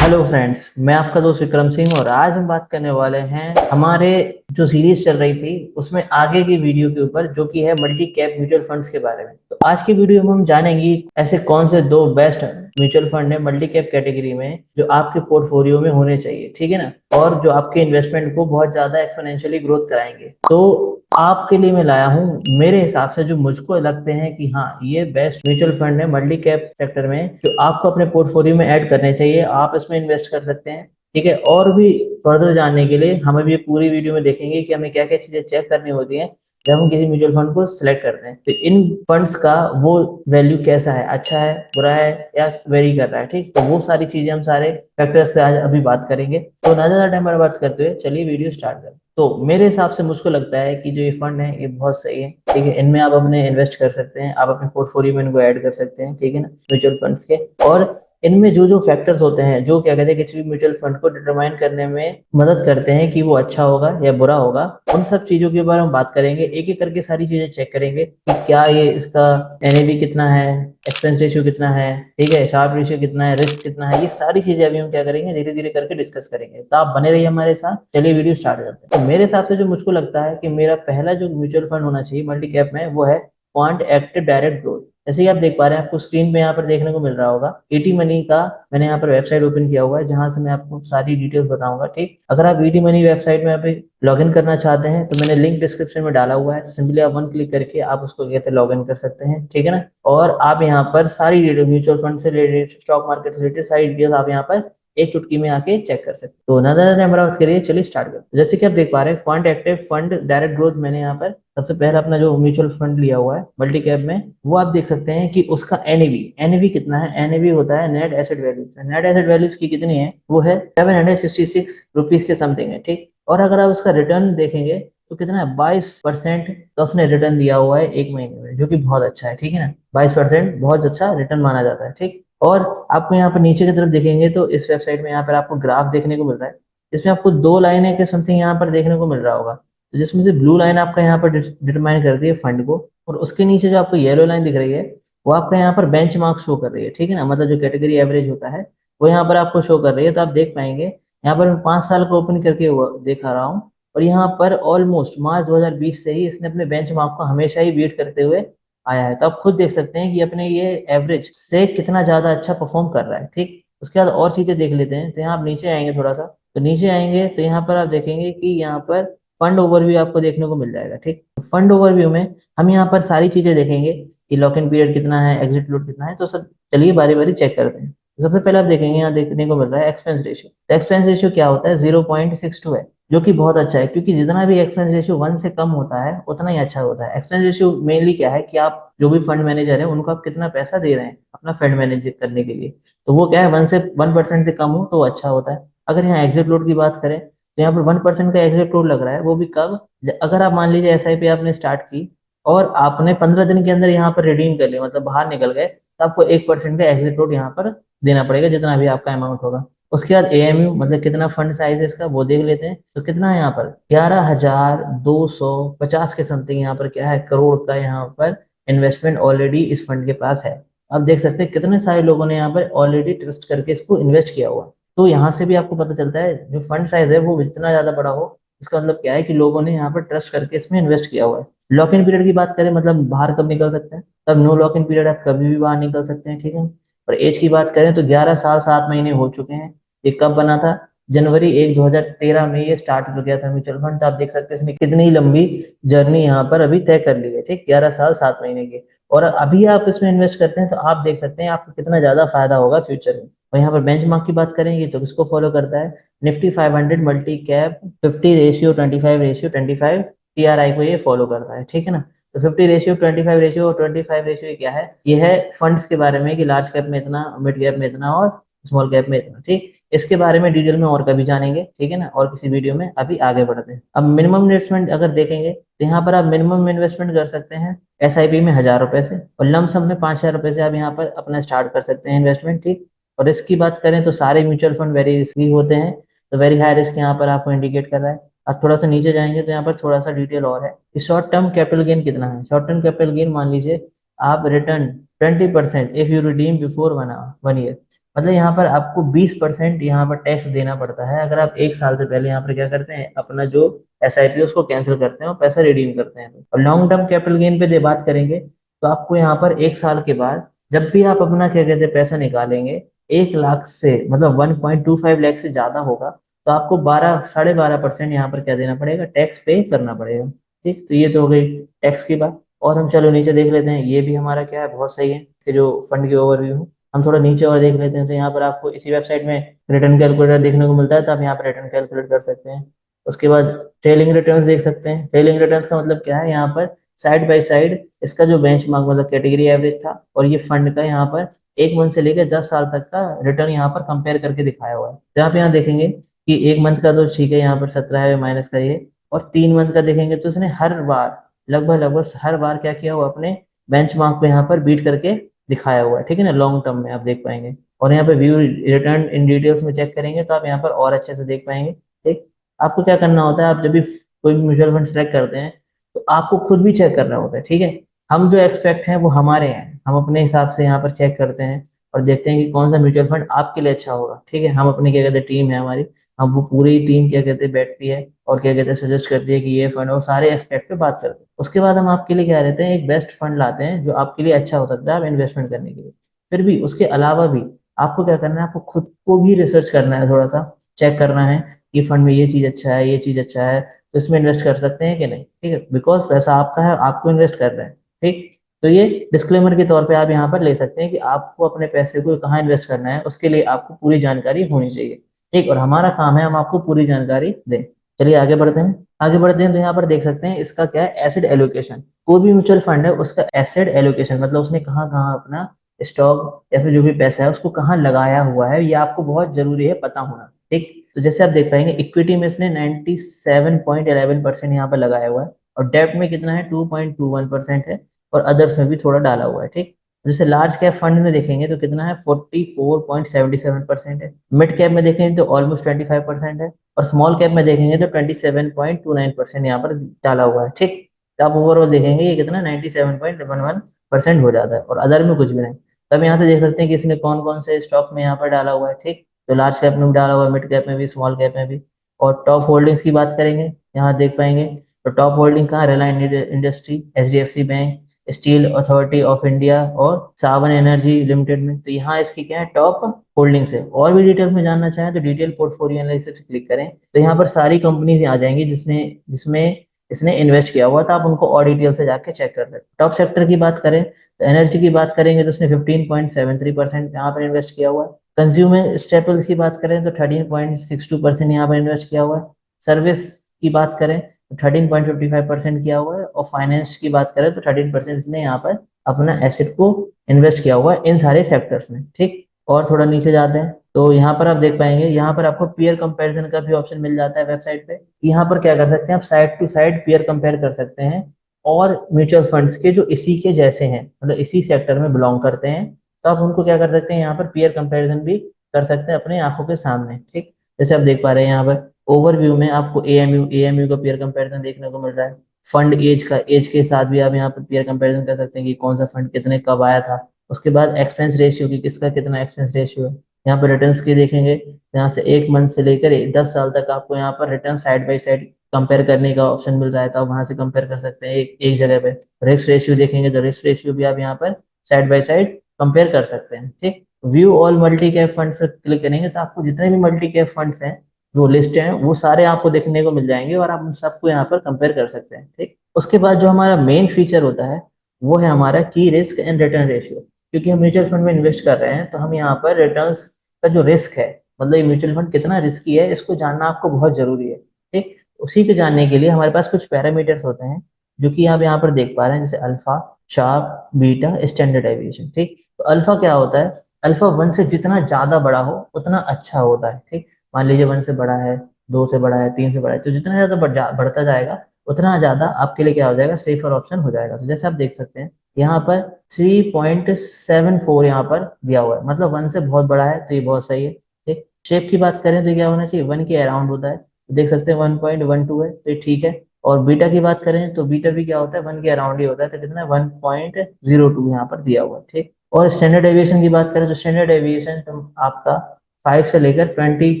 Hello friends, मैं आपका दोस्त विक्रम सिंह और आज हम बात करने वाले हैं हमारे जो सीरीज चल रही थी उसमें आगे की वीडियो के ऊपर, जो कि है मल्टी कैप म्यूचुअल फंड्स के बारे में। तो आज की वीडियो में हम जानेंगे ऐसे कौन से दो बेस्ट म्यूचुअल फंड है मल्टी कैप कैटेगरी में जो आपके पोर्टफोलियो में होने चाहिए, ठीक है ना, और जो आपके इन्वेस्टमेंट को बहुत ज्यादा एक्सपोनेंशियली ग्रोथ कराएंगे। तो आपके लिए मैं लाया हूँ मेरे हिसाब से जो मुझको लगते हैं कि हाँ, ये बेस्ट म्यूचुअल फंड है मल्टी कैप सेक्टर में जो आपको अपने पोर्टफोलियो में ऐड करने चाहिए। आप इसमें इन्वेस्ट कर सकते हैं, ठीक है। और भी फर्दर जानने के लिए हम अभी ये पूरी वीडियो में देखेंगे कि हमें क्या क्या चीजें चेक करनी होती हैं जब हम किसी म्यूचुअल फंड को सिलेक्ट करते हैं। तो इन फंड्स का वो वैल्यू कैसा है, अच्छा है, बुरा है या वेरी कर रहा है, ठीक। तो वो सारी चीजें हम सारे फैक्टर्स पे आज अभी बात करेंगे। तो ना ज्यादा टाइम बात करते हुए चलिए वीडियो स्टार्ट करें। तो मेरे हिसाब से मुझको लगता है कि जो ये फंड है ये बहुत सही है, ठीक है। इनमें आप अपने इन्वेस्ट कर सकते हैं, आप अपने पोर्टफोलियो में इनको ऐड कर सकते हैं, ठीक है ना, म्यूचुअल फंड्स के। और इनमें जो जो फैक्टर्स होते हैं जो क्या कहते हैं किसी भी म्यूचुअल फंड को डिटरमाइन करने में मदद करते हैं कि वो अच्छा होगा या बुरा होगा, उन सब चीजों के बारे में बात करेंगे। एक एक करके सारी चीजें चेक करेंगे कि क्या ये इसका एनएवी कितना है, एक्सपेंस रेशियो कितना है, ठीक है, शार्प रेशियो कितना है, रिस्क कितना है। ये सारी चीजें अभी हम क्या करेंगे, धीरे धीरे करके डिस्कस करेंगे। तो आप बने रहिए हमारे साथ। चलिए वीडियो स्टार्ट करते हैं। तो मेरे हिसाब से जो मुझको लगता है कि मेरा पहला जो म्यूचुअल फंड होना चाहिए मल्टी कैप में वो है क्वांट एक्टिव डायरेक्ट ग्रोथ। जैसे कि आप देख पा रहे हैं, आपको स्क्रीन पे यहाँ पर देखने को मिल रहा होगा ईटी मनी का। मैंने यहाँ पर वेबसाइट ओपन किया हुआ है जहां से मैं आपको सारी डिटेल्स बताऊंगा, ठीक। अगर आप ईटी मनी वेबसाइट में यहाँ पे लॉग इन करना चाहते हैं तो मैंने लिंक डिस्क्रिप्शन में डाला हुआ है, तो सिंपली आप वन क्लिक करके आप उसको कहते हैं लॉग इन कर सकते हैं, ठीक है ना। और आप यहाँ पर सारी डिटेल म्यूचुअल फंड से रिलेटेड, स्टॉक मार्केट से रिलेटेड सारी डिटेल्स आप यहाँ पर एक चुटकी में आके चेक कर सकते हैं। तो ना ज्यादा टाइम बात करिए, चलिए स्टार्ट करते हैं। जैसे कि आप देख पा रहे हैं quant active fund direct growth, मैंने यहाँ पर सबसे पहला अपना जो म्यूचुअल फंड लिया हुआ है मल्टी कैप में, वो आप देख सकते हैं कि उसका एनएवी एनएवी कितना है। एनएवी होता है net asset value. Net asset values की कितनी है, वो है 766 रुपीज के समथिंग है, ठीक। और अगर आप उसका रिटर्न देखेंगे तो कितना है, 22% का उसने रिटर्न दिया हुआ है एक महीने में, जो कि बहुत अच्छा है, ठीक है ना। 22% बहुत अच्छा रिटर्न माना जाता है, ठीक। और आपको यहाँ पर नीचे की तरफ देखेंगे तो इस वेबसाइट में यहाँ पर आपको ग्राफ देखने को मिल रहा है। इसमें आपको दो लाइनें के समथिंग यहाँ पर देखने को मिल रहा होगा, तो जिसमें से ब्लू लाइन आपका यहाँ पर डिटरमाइन करती है फंड को, और उसके नीचे जो आपको येलो लाइन दिख रही है वो आपका यहाँ पर बेंच मार्क शो कर रही है, ठीक है ना। मतलब जो कैटेगरी एवरेज होता है वो यहाँ पर आपको शो कर रही है। तो आप देख पाएंगे यहाँ पर मैं 5 साल को ओपन करके देखा रहा हूँ, और यहाँ पर ऑलमोस्ट मार्च 2020 से ही इसने अपने बेंच मार्क को हमेशा ही बीट करते हुए आया है। तो आप खुद देख सकते हैं कि अपने ये एवरेज से कितना ज्यादा अच्छा परफॉर्म कर रहा है, ठीक। उसके बाद और चीजें देख लेते हैं। तो यहाँ आप नीचे आएंगे थोड़ा सा, तो नीचे आएंगे तो यहाँ पर आप देखेंगे कि यहाँ पर फंड ओवरव्यू आपको देखने को मिल जाएगा, ठीक। फंड ओवरव्यू में हम यहाँ पर सारी चीजें देखेंगे कि लॉक इन पीरियड कितना है, एग्जिट लोड कितना है। तो सब चलिए बारी बारी चेक करते हैं। सबसे पहले आप देखेंगे यहाँ देखने को मिल रहा है एक्सपेंस रेशियो। तो एक्सपेंस रेशियो क्या होता है, 0.62 है, जो कि बहुत अच्छा है, क्योंकि जितना भी एक्सपेंस रेशियो 1 से कम होता है उतना ही अच्छा होता है। एक्सपेंस रेशियो मेनली क्या है कि आप जो भी फंड मैनेजर है उनको आप कितना पैसा दे रहे हैं अपना फंड मैनेज करने के लिए। तो वो क्या है, 1% से कम हो तो अच्छा होता है। अगर यहाँ एग्जिट लोड की बात करें तो यहाँ पर 1% का एग्जिट लोड लग रहा है, वो भी कब, अगर आप मान लीजिए एसआईपी आपने स्टार्ट की और आपने 15 दिन के अंदर यहाँ पर रिडीम कर लिया, मतलब बाहर निकल गए, तो आपको 1% का एग्जिट लोड यहाँ पर देना पड़ेगा, जितना भी आपका अमाउंट होगा। उसके बाद एएमयू, मतलब कितना फंड साइज है इसका, वो देख लेते हैं। तो कितना है यहाँ पर, 11,250 के समथिंग यहाँ पर क्या है, करोड़ का यहाँ पर इन्वेस्टमेंट ऑलरेडी इस फंड के पास है। आप देख सकते हैं कितने सारे लोगों ने यहाँ पर ऑलरेडी ट्रस्ट करके इसको इन्वेस्ट किया हुआ है। तो यहाँ से भी आपको पता चलता है जो फंड साइज है वो जितना ज्यादा बड़ा हो, इसका मतलब क्या है कि लोगों ने यहाँ पर ट्रस्ट करके इसमें इन्वेस्ट किया हुआ है। लॉक इन पीरियड की बात करें, मतलब बाहर कब निकल सकते हैं, तब नो लॉक इन पीरियड, आप कभी भी बाहर निकल सकते हैं, ठीक है। और एज की बात करें तो 11 साल 7 महीने हो चुके हैं। ये कब बना था, जनवरी 1 2013 में ये स्टार्ट हो गया था म्यूचुअल फंड। तो आप देख सकते हैं इसने कितनी लंबी जर्नी यहाँ पर अभी तय कर ली है, ठीक, 11 साल 7 महीने की। और अभी आप इसमें इन्वेस्ट करते हैं तो आप देख सकते हैं आपको कितना ज्यादा फायदा होगा फ्यूचर में। और यहाँ पर बेंचमार्क की बात करेंगे तो किसको फॉलो करता है, निफ्टी 500 मल्टी कैप 50:25:25 टीआरआई को ये फॉलो करता है, ठीक है ना। तो 50:25:25 क्या है, ये है फंड्स के बारे में कि लार्ज कैप में इतना, मिड कैप में इतना और स्मॉल कैप में इतना, ठीक। इसके बारे में डिटेल में और कभी जानेंगे, ठीक है ना, और किसी वीडियो में। अभी आगे बढ़ते हैं। अब मिनिमम इन्वेस्टमेंट अगर देखेंगे तो यहाँ पर आप मिनिमम इन्वेस्टमेंट कर सकते हैं एसआईपी में 1,000 रुपए से, और लमसम में 5,000 रुपए से आप यहाँ पर अपना स्टार्ट कर सकते हैं इन्वेस्टमेंट, ठीक। और रिस्क की बात करें तो सारे म्यूचुअल फंड वेरी रिस्की होते हैं। तो वेरी हाई रिस्क यहाँ पर आपको इंडिकेट कर रहा है। अब थोड़ा सा नीचे जाएंगे तो यहाँ पर थोड़ा सा डिटेल और है कि शॉर्ट टर्म कैपिटल गेन कितना है। शॉर्ट टर्म कैपिटल गेन मान लीजिए आप return 20% if you redeem before 1 year, मतलब यहाँ पर आपको 20% यहाँ पर टैक्स देना पड़ता है अगर आप 1 साल से पहले यहाँ पर क्या करते हैं, अपना जो SIP उसको कैंसिल करते हैं और पैसा रिडीम करते हैं। और लॉन्ग टर्म कैपिटल गेन पे बात करेंगे तो आपको यहाँ पर 1 साल के बाद जब भी आप अपना क्या कहते हैं पैसा निकालेंगे, 1 लाख से मतलब 1.25 लाख से ज्यादा होगा तो आपको 12 साढ़े 12% यहाँ पर क्या देना पड़ेगा, टैक्स पे करना पड़ेगा। ठीक, तो ये तो हो गई टैक्स की बात। और हम चलो नीचे देख लेते हैं, ये भी हमारा क्या है, बहुत सही है कि जो फंड की ओवरव्यू है। हम थोड़ा नीचे और देख लेते हैं तो यहाँ पर आपको इसी वेबसाइट में रिटर्न कैलकुलेटर देखने को मिलता है, तो आप यहाँ पर रिटर्न कैलकुलेट कर सकते हैं। उसके बाद ट्रेलिंग रिटर्न्स देख सकते हैं। ट्रेलिंग रिटर्न्स का मतलब क्या है, यहाँ पर साइड बाय साइड इसका जो बेंचमार्क मतलब कैटेगरी एवरेज था और ये फंड का यहाँ पर 1 मंथ से लेकर 10 साल तक का रिटर्न यहाँ पर कंपेयर करके दिखाया हुआ है। तो आप यहाँ देखेंगे कि 1 मंथ का तो ठीक है, यहाँ पर 17 है माइनस का ये, और 3 मंथ का देखेंगे तो उसने हर बार लगभग लगभग हर बार क्या किया हुआ, अपने बेंचमार्क को यहाँ पर बीट करके दिखाया हुआ है। ठीक है ना, लॉन्ग टर्म में आप देख पाएंगे। और यहाँ पे व्यू रिटर्न इन डिटेल्स में चेक करेंगे तो आप यहाँ पर और अच्छे से देख पाएंगे। ठीक, आपको क्या करना होता है, आप जब भी कोई भी म्यूचुअल फंड सेलेक्ट करते हैं तो आपको खुद भी चेक करना होता है। ठीक है, हम जो एक्सपेक्ट हैं वो हमारे हैं, हम अपने हिसाब से यहाँ पर चेक करते हैं और देखते हैं कि कौन सा म्यूचुअल फंड आपके लिए अच्छा होगा। ठीक है, हम अपनी क्या कहते हैं टीम है हमारी, हम वो पूरी टीम क्या कहते हैं बैठती है और क्या कहते हैं सजेस्ट करती है कि ये फंड, और सारे एस्पेक्ट पे बात करते हैं। उसके बाद हम आपके लिए क्या रहते हैं, एक बेस्ट फंड लाते हैं जो आपके लिए अच्छा हो सकता है आप इन्वेस्टमेंट करने के लिए। फिर भी उसके अलावा भी आपको क्या करना है, आपको खुद को भी रिसर्च करना है, थोड़ा सा चेक करना है कि फंड में ये चीज अच्छा है, ये चीज अच्छा है, तो इसमें इन्वेस्ट कर सकते हैं कि नहीं। ठीक है, बिकॉज पैसा आपका है, आपको इन्वेस्ट कर रहे हैं। ठीक, तो ये डिस्क्लेमर के तौर पे आप यहाँ पर ले सकते हैं कि आपको अपने पैसे को कहाँ इन्वेस्ट करना है, उसके लिए आपको पूरी जानकारी होनी चाहिए। ठीक, और हमारा काम है हम आपको पूरी जानकारी दें। चलिए आगे बढ़ते हैं। आगे बढ़ते हैं तो यहाँ पर देख सकते हैं इसका क्या है, एसेट एलोकेशन। कोई भी म्यूचुअल फंड है उसका एसेट एलोकेशन मतलब उसने कहाँ कहाँ अपना स्टॉक या फिर जो भी पैसा है उसको कहाँ लगाया हुआ है, ये आपको बहुत जरूरी है पता होना। ठीक, तो जैसे आप देख पाएंगे इक्विटी में इसने 97.11% यहाँ पर लगाया हुआ है, और डेब्ट में कितना है, 2.21% है, और अदर्स में भी थोड़ा डाला हुआ है। ठीक, जैसे लार्ज कैप फंड में देखेंगे तो कितना है, 44.77% है। मिड कैप में देखेंगे तो ऑलमोस्ट 25% है, और स्मॉल कैप में देखेंगे तो 27.29% यहाँ पर डाला हुआ है। ठीक, तो आप ओवरऑल देखेंगे ये कितना 97.11% हो जाता है, और अदर में कुछ भी नहीं। तो हम यहाँ से देख सकते हैं कि इसने कौन कौन से स्टॉक में यहाँ पर डाला हुआ है। ठीक, तो लार्ज कैप में भी डाला हुआ है, मिड कैप में भी, स्मॉल कैप में भी। और टॉप होल्डिंग्स की बात करेंगे, यहाँ देख पाएंगे तो टॉप होल्डिंग कहाँ, Reliance industry, HDFC bank, steel authority of India और सावन एनर्जी लिमिटेड में। तो यहाँ इसकी क्या है, टॉप होल्डिंग्स है। और भी डिटेल्स में जानना चाहें तो डिटेल पोर्टफोलियो एनालिसिस क्लिक करें तो यहाँ पर सारी कंपनीज आ जाएंगी जिसमें इसने इन्वेस्ट किया हुआ था, आप उनको और डिटेल से जाके चेक कर सकते हैं। टॉप सेक्टर की बात करें तो एनर्जी की बात करेंगे तो उसने 15.73% यहाँ पर इन्वेस्ट किया हुआ है। कंज्यूमर स्टेपल्स की बात करें तो 13.62% यहाँ पर इन्वेस्ट किया हुआ है। सर्विस की बात करें तो 13.55% किया हुआ है, और फाइनेंस की बात करें तो 13% इसने यहाँ पर अपना एसेट को इन्वेस्ट किया हुआ है इन सारे सेक्टर्स में। ठीक, और थोड़ा नीचे जाते हैं तो यहाँ पर आप देख पाएंगे, यहाँ पर आपको पीयर कंपैरिजन का भी ऑप्शन मिल जाता है वेबसाइट पे। यहाँ पर क्या कर सकते हैं, आप side to side peer compare कर सकते हैं और म्यूचुअल फंड्स के जो इसी के जैसे हैं, मतलब इसी सेक्टर में बिलोंग करते हैं, तो आप उनको क्या कर सकते हैं, यहाँ पर पीयर कंपैरिजन भी कर सकते हैं अपने आंखों के सामने। ठीक, जैसे आप देख पा रहे हैं यहाँ पर ओवरव्यू में आपको एएमयू का पीयर कंपैरिजन देखने को मिल रहा है। फंड एज का, एज के साथ भी आप यहाँ पर पीयर कंपैरिजन कर सकते हैं कि कौन सा फंड कितने कब आया था। उसके बाद एक्सपेंस रेशियो की, किसका कितना एक्सपेंस रेशियो है। यहाँ पर रिटर्न्स की देखेंगे, यहाँ से 1 मंथ से लेकर 10 साल तक आपको यहाँ पर return side by side compare करने का ऑप्शन मिल रहा है, तो आप वहां से कंपेयर कर सकते हैं एक जगह पे। रिस्क रेशियो देखेंगे तो रिस्क रेशियो भी आप यहाँ पर साइड बाय साइड कंपेयर कर सकते हैं। ठीक, view all multi cap funds पर क्लिक करेंगे तो आपको जितने भी मल्टी कैप फंड्स हैं जो लिस्ट हैं वो सारे आपको देखने को मिल जाएंगे, और आप उन सबको यहाँ पर कंपेयर कर सकते हैं। ठीक, उसके बाद जो हमारा मेन फीचर होता है वो है हमारा की रिस्क एंड रिटर्न रेशियो। क्योंकि हम म्यूचुअल फंड में इन्वेस्ट कर रहे हैं तो हम यहाँ पर रिटर्न्स का जो रिस्क है, मतलब ये म्यूचुअल फंड कितना रिस्की है, इसको जानना आपको बहुत जरूरी है। ठीक, उसी के जानने के लिए हमारे पास कुछ पैरामीटर्स होते हैं जो कि आप यहाँ पर देख पा रहे हैं, जैसे alpha, sharp, beta, standard deviation. ठीक, तो अल्फा क्या होता है, अल्फा 1 से जितना ज्यादा बड़ा हो उतना अच्छा होता है। ठीक, मान लीजिए 1 से बड़ा है, 2 से बड़ा है, 3 से बड़ा है, तो जितना ज्यादा बढ़ता जाएगा उतना ज्यादा आपके लिए क्या हो जाएगा, सेफर ऑप्शन हो जाएगा। तो जैसे आप देख सकते हैं यहाँ पर 3.74 यहाँ पर दिया हुआ है, मतलब 1 से बहुत बड़ा है तो ये बहुत सही है। ठीक, शेप की बात करें तो क्या होना चाहिए, 1 के अराउंड होता है, तो देख सकते हैं 1.12 है तो ये ठीक है। और बीटा की बात करें तो बीटा भी क्या होता है, 1 के अराउंड ही होता है, तो कितना है, 1.02 यहाँ पर दिया हुआ है। ठीक, और स्टैंडर्ड एविएशन की बात करें तो स्टैंडर्ड एविएशन आपका 5 से लेकर 20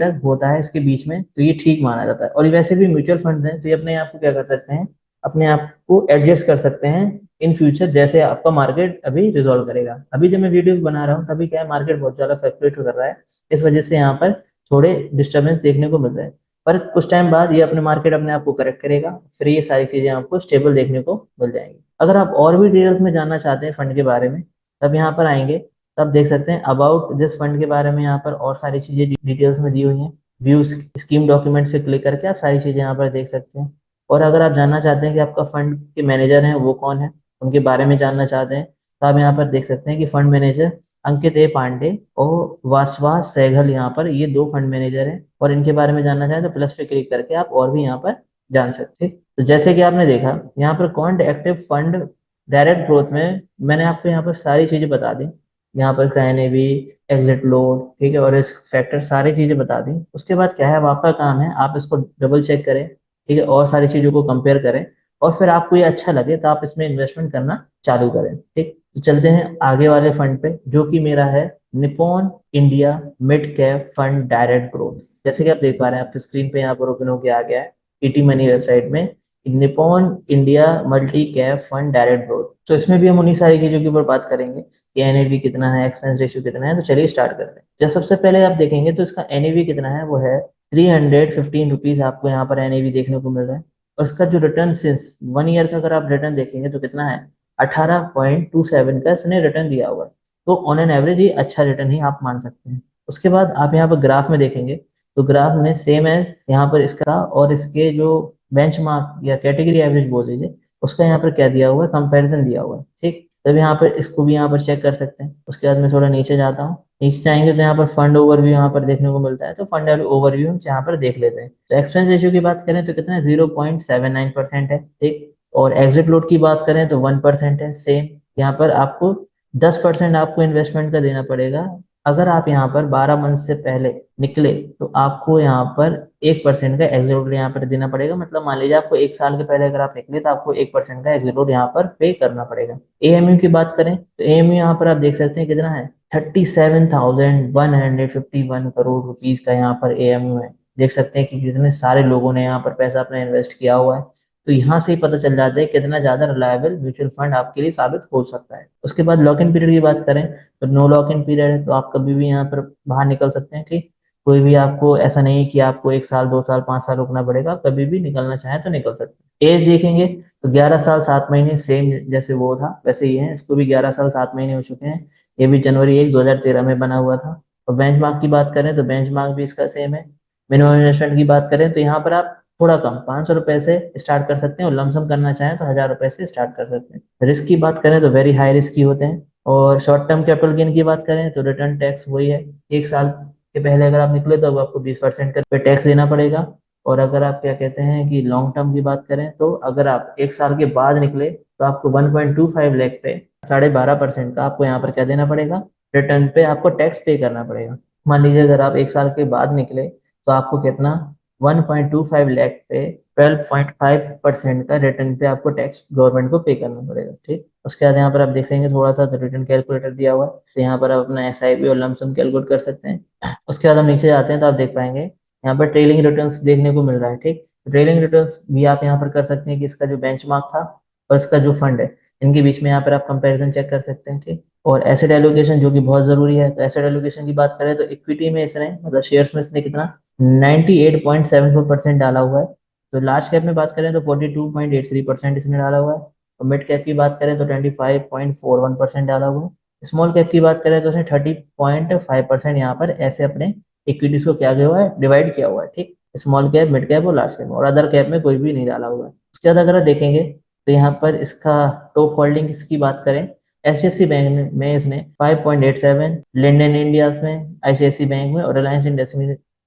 तक होता है, इसके बीच में, तो ये ठीक माना जाता है। और ये वैसे भी म्यूचुअल फंड हैं, तो ये अपने आप को क्या कर सकते हैं, अपने आप को एडजस्ट कर सकते हैं इन फ्यूचर, जैसे आपका मार्केट अभी रिजॉल्व करेगा। अभी जब मैं वीडियो बना रहा हूँ तभी क्या है, मार्केट बहुत ज्यादा फ्लक्चुएट कर रहा है, इस वजह से यहाँ पर थोड़े डिस्टर्बेंस देखने को मिल रहा है। पर कुछ टाइम बाद ये अपने मार्केट अपने आप को करेक्ट करेगा, फिर ये सारी चीजें आपको स्टेबल देखने को मिल जाएंगी। अगर आप और भी डिटेल्स में जानना चाहते हैं फंड के बारे में, तब यहाँ पर आएंगे, तब देख सकते हैं अबाउट दिस फंड के बारे में, यहाँ पर और सारी चीजें डिटेल्स में दी हुई हैं। व्यू स्कीम डॉक्यूमेंट पे क्लिक करके आप सारी चीजें यहाँ पर देख सकते हैं। और अगर आप जानना चाहते हैं कि आपका फंड के मैनेजर हैं वो कौन है, उनके बारे में जानना चाहते हैं, तो आप यहाँ पर देख सकते हैं कि फंड मैनेजर अंकित ए पांडे और वासवा सहगल, यहाँ पर ये दो फंड मैनेजर हैं। और इनके बारे में जानना चाहें तो प्लस पे क्लिक करके आप और भी यहाँ पर जान सकते हैं। तो जैसे कि आपने देखा यहाँ पर can't active fund direct growth में मैंने आपको यहाँ पर सारी चीजें बता दी। यहाँ पर इसका एनएवी, एग्जिट लोड, ठीक है, और इस फैक्टर सारी चीजें बता दी। उसके बाद क्या है, अब आपका काम है आप इसको डबल चेक करें, ठीक है, और सारी चीजों को कंपेयर करें, और फिर आपको ये अच्छा लगे तो आप इसमें इन्वेस्टमेंट करना चालू करें। ठीक, तो चलते हैं आगे वाले फंड पे, जो कि मेरा है Nippon India mid cap fund direct growth. जैसे कि आप देख पा रहे हैं आपकी स्क्रीन पे यहाँ पर ओपन होकर आ गया है ईटी मनी वेबसाइट में, Nippon India multi cap fund direct growth. तो इसमें भी हम उन्हीं सारी चीजों के ऊपर बात करेंगे कि एनएवी कितना है, एक्सपेंस रेशियो कितना है। तो चलिए स्टार्ट करते हैं। जब सबसे पहले आप देखेंगे तो इसका एनएवी कितना है, वो है 315 रुपीज, आपको यहाँ पर एनएवी देखने को मिल रहा है। और इसका जो रिटर्न सिंस 1 ईयर का अगर आप रिटर्न देखेंगे तो कितना है, 18.27 का इसने रिटर्न दिया हुआ है। तो ऑन एन एवरेज ये अच्छा रिटर्न ही आप मान सकते हैं। उसके बाद आप यहाँ पर ग्राफ में देखेंगे तो ग्राफ में सेम एज यहाँ पर इसका और इसके जो बेंचमार्क या कैटेगरी एवरेज बोल लीजिए, उसका यहाँ पर क्या दिया हुआ है, कंपैरिजन दिया हुआ है। ठीक, तब यहाँ पर इसको भी यहाँ पर चेक कर सकते हैं। उसके बाद मैं थोड़ा नीचे जाता हूँ, नीचे जाएंगे तो यहाँ पर फंड ओवरव्यू यहाँ पर देखने को मिलता है। तो फंड ओवरव्यू यहाँ पर देख लेते हैं। तो एक्सपेंस रेशियो की बात करें तो कितना है, 0.79% है। ठीक, और एग्जिट लोड की बात करें तो 1% है। सेम यहाँ पर आपको 10% आपको इन्वेस्टमेंट का देना पड़ेगा। अगर आप यहाँ पर 12 मंथ से पहले निकले तो आपको यहाँ पर 1% का एग्जीट यहाँ पर देना पड़ेगा। मतलब मान लीजिए आपको 1 साल के पहले अगर आप निकले तो आपको 1% का एग्जीट यहाँ पर पे करना पड़ेगा। एएमयू की बात करें तो एएमयू यहाँ पर आप देख सकते हैं कितना है, 37,151 करोड़ रुपीज का यहाँ पर एएमयू है। देख सकते हैं कि कितने सारे लोगों ने यहाँ पर पैसा अपना इन्वेस्ट किया हुआ है। तो यहाँ से ही पता चल जाता है कितना ज्यादा रिलायबल म्यूचुअल फंड आपके लिए साबित हो सकता है। उसके बाद लॉक इन पीरियड की बात करें तो नो लॉक इन पीरियड है, तो आप कभी भी यहाँ पर बाहर निकल सकते हैं। ठीक, कोई भी आपको ऐसा नहीं कि आपको 1 साल 2 साल 5 साल रुकना पड़ेगा, कभी भी निकलना चाहे तो निकल सकते हैं। एज देखेंगे तो 11 साल 7 महीने, सेम जैसे वो था वैसे ही है, इसको भी 11 साल 7 महीने हो चुके हैं। ये भी जनवरी 1 2013 में बना हुआ था। और बेंचमार्क की बात करें तो बेंचमार्क भी इसका सेम है। मिनिमम इन्वेस्टमेंट की बात करें तो यहाँ पर आप थोड़ा कम 500 रुपए से स्टार्ट कर सकते हैं, और लमसम करना चाहें तो 1000 रुपए से स्टार्ट कर सकते हैं। रिस्क की बात करें तो वेरी हाई रिस्क की होते हैं। और शॉर्ट टर्म कैपिटल गेन की बात करें तो रिटर्न टैक्स वही है, 1 साल के पहले अगर आप निकले तो अब आपको 20% का पे टैक्स देना पड़ेगा। और अगर आप क्या कहते हैं कि लॉन्ग टर्म की बात करें तो अगर आप 1 साल के बाद निकले तो आपको 1.25 लाख पे 12.5% का आपको यहाँ पर क्या देना पड़ेगा, रिटर्न पे आपको टैक्स पे करना पड़ेगा। मान लीजिए अगर आप 1 साल के बाद निकले तो आपको कितना, 1.25 लाख पे 12.5% का रिटर्न पे आपको टैक्स गवर्नमेंट को पे करना पड़ेगा। ठीक, उसके बाद यहाँ पर आप देखेंगे थोड़ा सा तो रिटर्न कैलकुलेटर दिया हुआ है, तो यहाँ पर आप अपना एसआईपी और लमसम कैलकुलेट कर सकते हैं। उसके बाद हम नीचे जाते हैं तो आप देख पाएंगे यहाँ पर ट्रेलिंग रिटर्न्स देखने को मिल रहा है। ठीक, ट्रेलिंग रिटर्न्स भी आप यहाँ पर कर सकते हैं कि इसका जो बेंचमार्क था और इसका जो फंड है, इनके बीच में यहाँ पर आप कंपैरिजन चेक कर सकते हैं। ठीक, और एसेट एलोकेशन जो कि बहुत जरूरी है, तो एसेट एलोकेशन की बात करें तो इक्विटी में इसने मतलब शेयर्स में इसने कितना 98.74% डाला हुआ है। तो लार्ज कैप में बात करें तो 42.83% इसने डाला हुआ है। और मिड कैप की बात करें तो 25.41% डाला हुआ है। स्मॉल कैप की बात करें तो उसने 30.5% यहाँ पर ऐसे अपने इक्विटीज को क्या किया हुआ है, डिवाइड किया हुआ है। ठीक, स्मॉल कैप, मिड कैप और लार्ज कैप, और अदर कैप में कोई भी नहीं डाला हुआ है। उसके बाद अगर आप देखेंगे तो यहाँ पर इसका टॉप होल्डिंग की बात करें, एचडीएफसी बैंक में इसने 5.87, लेंडन इंडिया में, आईसीआईसी बैंक में और रिलायंस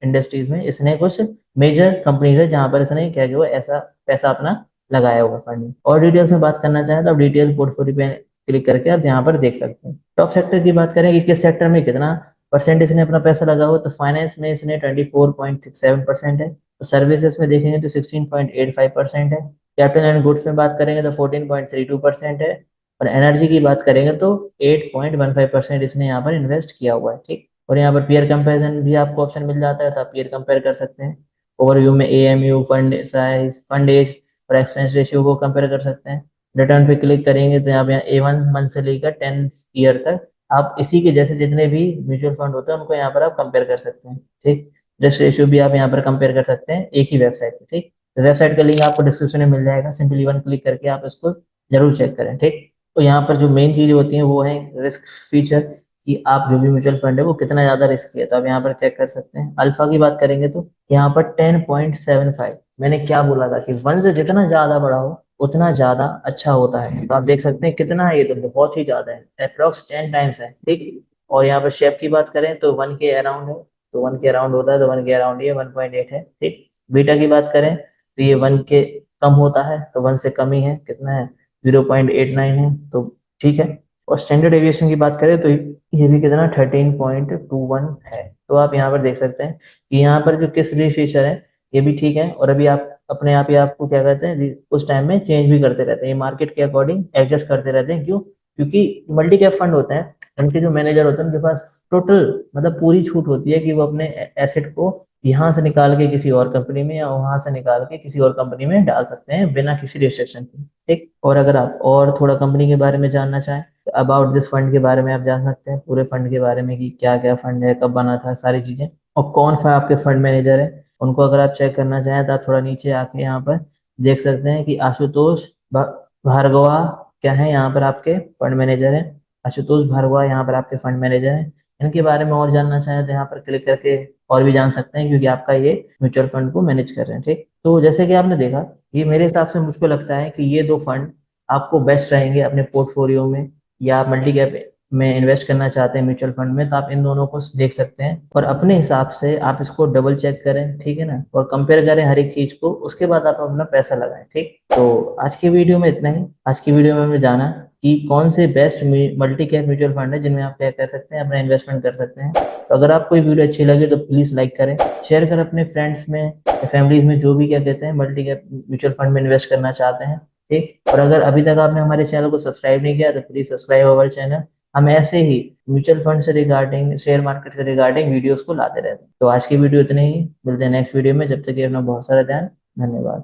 इंडस्ट्रीज में इसने कुछ मेजर कंपनीज है जहां पर इसने क्या किया ऐसा पैसा अपना लगाया हुआ फंड में। और डिटेल्स में बात करना चाहें तो आप डिटेल पोर्टफोलियो पे क्लिक करके आप यहाँ पर देख सकते हैं। टॉप सेक्टर की बात करें कि किस सेक्टर में कितना परसेंट इसने अपना पैसा लगा हुआ, तो फाइनेंस में इसने 24.67% है। तो सर्विसेज में देखेंगे तो 16.85% है। कैपिटल एंड गुड्स में बात करेंगे तो 14.32% है। और एनर्जी की बात करेंगे तो 8.15% इसने यहाँ पर इन्वेस्ट किया हुआ है, ठीक। और यहाँ पर पीयर कंपैरिजन भी आपको ऑप्शन मिल जाता है, तो आप पीयर कंपेयर कर सकते हैं। ओवरव्यू में AMU, fund size, fund age और एक्सपेंस रेशियो को कंपेयर कर सकते हैं। रिटर्न पे क्लिक करेंगे तो यहाँ पे A1 मंथ से लेकर 10 ईयर तक आप इसी के जैसे जितने भी म्यूचुअल फंड होते हैं उनको यहाँ पर आप कंपेयर कर सकते हैं, ठीक। रिस्क रेशियो भी आप यहाँ पर कंपेयर कर सकते हैं एक ही वेबसाइट पे, ठीक। तो वेबसाइट का लिंक आपको डिस्क्रिप्शन में मिल जाएगा, सिंपली वन क्लिक करके आप इसको जरूर चेक करें, ठीक। तो यहाँ पर जो मेन चीज होती है वो है रिस्क फीचर, कि आप जो भी म्यूचुअल फंड है वो कितना ज्यादा रिस्की है, तो आप यहाँ पर चेक कर सकते हैं। अल्फा की बात करेंगे तो यहाँ पर 10.75, मैंने क्या बोला था कि वन से जितना ज्यादा बड़ा हो उतना ज्यादा अच्छा होता है, तो आप देख सकते हैं कितना है, ये तो बहुत ही ज्यादा है, अप्रोक्स 10 टाइम्स है, ठीक। और यहाँ पर शेप की बात करें तो 1 के अराउंड है, तो 1 के अराउंड होता है, तो 1 के अराउंड ये 1.8 है, ठीक। बीटा की बात करें तो ये 1 के कम होता है, तो 1 से कम ही है, कितना है 0.89 है, तो ठीक है। और स्टैंडर्ड एविएशन की बात करें तो ये भी कितना 13.21 है, तो आप यहाँ पर देख सकते हैं कि यहाँ पर जो किस फीचर है ये भी ठीक है, और अभी आप अपने आप ही आपको क्या कहते हैं उस टाइम में चेंज भी करते रहते हैं, ये मार्केट के अकॉर्डिंग एडजस्ट करते रहते हैं, क्यों? क्योंकि मल्टी कैप फंड होते हैं, उनके जो मैनेजर होते हैं उनके पास टोटल मतलब पूरी छूट होती है कि वो अपने एसेट को यहाँ से निकाल के किसी और कंपनी में या वहां से निकाल के किसी और कंपनी में डाल सकते हैं बिना किसी रिस्ट्रिक्शन के, ठीक। और अगर आप और थोड़ा कंपनी के बारे में जानना चाहें तो अबाउट दिस फंड के बारे में आप जान सकते हैं, पूरे फंड के बारे में कि क्या क्या फंड है, कब बना था, सारी चीजें, और कौन सा आपके फंड मैनेजर है उनको अगर आप चेक करना चाहें तो आप थोड़ा नीचे आके यहाँ पर देख सकते हैं कि आशुतोष भार्गवा क्या है, यहाँ पर आपके फंड मैनेजर है। आशुतोष भार्गवा यहाँ पर आपके फंड मैनेजर है। इनके बारे में और जानना चाहें तो यहाँ पर क्लिक करके और भी जान सकते हैं, क्योंकि आपका ये म्यूचुअल फंड को मैनेज कर रहे हैं, ठीक। तो जैसे कि आपने देखा, ये मेरे हिसाब से मुझको लगता है कि ये दो फंड आपको बेस्ट रहेंगे अपने पोर्टफोलियो में, या आप मल्टी कैप में इन्वेस्ट करना चाहते हैं म्यूचुअल फंड में, तो आप इन दोनों को देख सकते हैं और अपने हिसाब से आप इसको डबल चेक करें, ठीक है ना, और कंपेयर करें हर एक चीज को, उसके बाद आप अपना पैसा लगाएं, ठीक। तो आज की वीडियो में इतना ही। आज की वीडियो में हमने जाना कि कौन से best multi cap mutual fund है जिनमें आप क्या कर सकते हैं, अपना इन्वेस्टमेंट कर सकते हैं। तो अगर आपको ये वीडियो अच्छी लगे तो प्लीज लाइक करें, शेयर करें अपने फ्रेंड्स में, फैमिलीज में, जो भी क्या कहते हैं मल्टी कैप म्यूचुअल फंड में इन्वेस्ट करना चाहते हैं, ठीक। और अगर अभी तक आपने हमारे चैनल को सब्सक्राइब नहीं किया तो प्लीज सब्सक्राइब अवर चैनल। हम ऐसे ही म्यूचुअल फंड से रिगार्डिंग, शेयर मार्केट से रिगार्डिंग वीडियोस को लाते रहते हैं। तो आज की वीडियो इतनी ही, मिलते हैं नेक्स्ट वीडियो में, जब तक ये अपना बहुत सारा ध्यान। धन्यवाद।